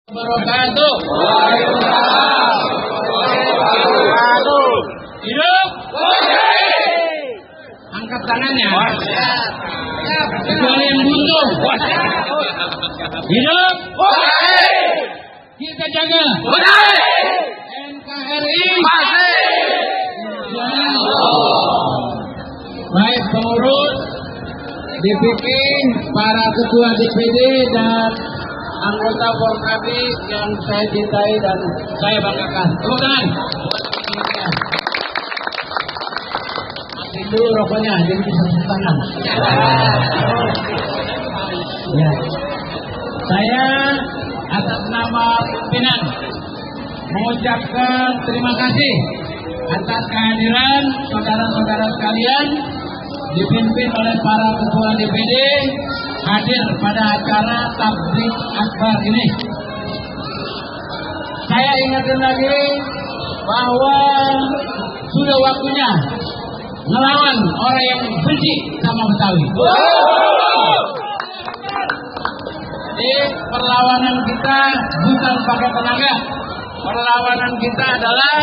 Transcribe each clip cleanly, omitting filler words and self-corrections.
Wabarakatuh. Hidup. Angkat tangannya. Kecuali yang buntung. Hidup. Kita jaga. NKRI. Baik pengurus DPP, para ketua DPD dan anggota Forkabi yang saya cintai dan saya banggakan. Tepuk tangan. Mati dulu rokoknya, jadi bisa tepuk tangan. Ya. Saya atas nama pimpinan mengucapkan terima kasih atas kehadiran saudara-saudara sekalian dipimpin oleh para ketua DPD hadir pada acara tablik akbar ini. Saya ingatkan lagi bahwa sudah waktunya ngelawan orang yang benci sama Betawi. Jadi perlawanan kita bukan pakai tenaga, perlawanan kita adalah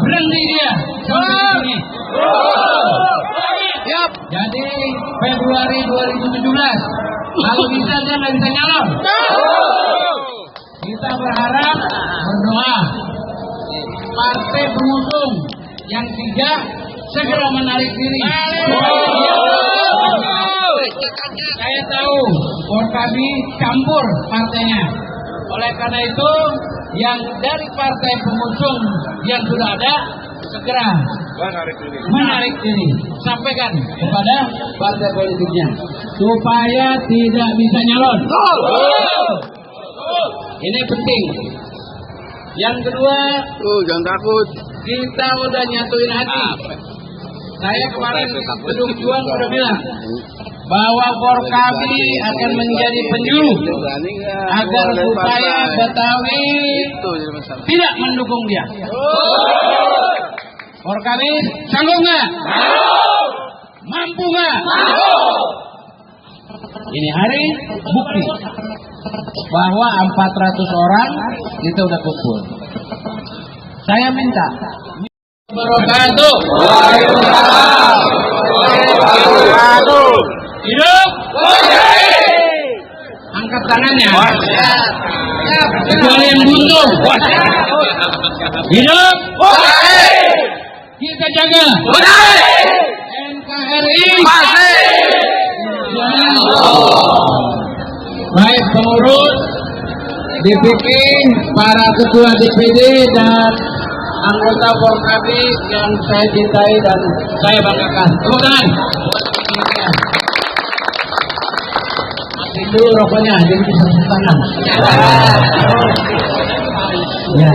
berhenti dia sampai sini. Yap. Jadi Februari 2017 kalau bisa dia nggak bisa nyalon. Kita berharap berdoa partai pengusung yang 3 segera menarik diri. Saya tahu Forkabi campur partainya. Oleh karena itu yang dari partai pengusung yang sudah ada segera menarik diri, sampaikan kepada partai politiknya supaya tidak bisa nyalon. Ini penting. Yang kedua, jangan takut. kita udah nyatuin hati. Saya kemarin Gedung Juang sudah bilang bahwa Forkabi akan menjadi penjuru agar supaya Betawi tidak mendukung dia. Forkabi sanggup nggak? Mampu nggak? Ini hari bukti bahwa 400 orang kita udah kumpul. Saya minta Wabarakatuh. Hidup. Angkat tangannya. Kecuali yang buntung. Hidup. Kita jaga. NKRI. Baik pengurus DPP, para ketua DPD dan anggota Forkabi yang saya cintai dan saya banggakan. Tepuk tangan. Mati dulu rokoknya, jadi bisa tepuk tangan. Ya.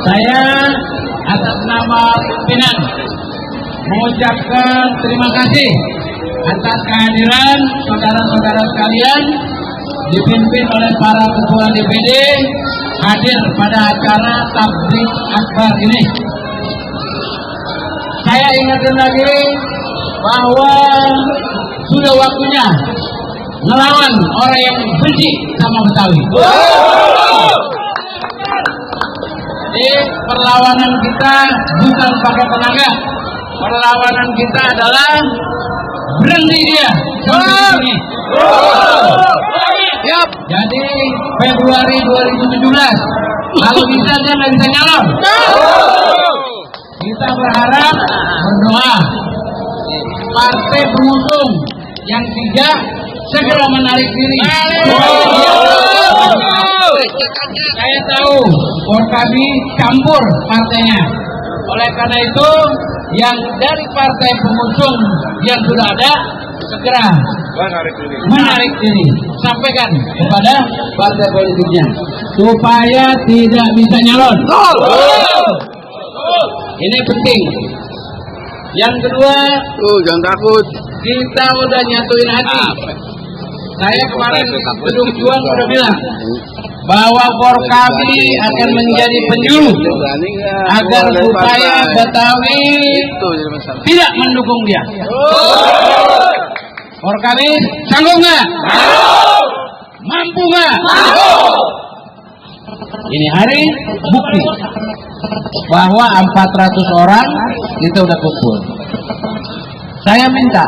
Saya atas nama pimpinan mengucapkan terima kasih atas kehadiran saudara-saudara sekalian dipimpin oleh para ketua DPD hadir pada acara tablik akbar ini. Saya ingatkan lagi bahwa sudah waktunya ngelawan orang yang benci sama Betawi. Jadi perlawanan kita bukan pakai tenaga, perlawanan kita adalah berhenti dia sampai sini. Yap. Jadi Februari 2017 kalau bisa dia nggak bisa nyalon. Kita berharap berdoa partai pengusung yang 3 segera menarik diri. Saya tahu Forkabi campur partainya. Oleh karena itu yang dari partai pengusung yang sudah ada segera menarik diri, sampaikan kepada partai politiknya supaya tidak bisa nyalon. Ini penting. Yang kedua, jangan takut. kita udah nyatuin hati. Saya kemarin Gedung Juang sudah bilang bahwa Forkabi akan menjadi penjuru agar supaya Betawi tidak mendukung dia. Forkabi sanggup nggak? Mampu nggak? Ini hari bukti bahwa 400 orang kita udah kumpul. Saya minta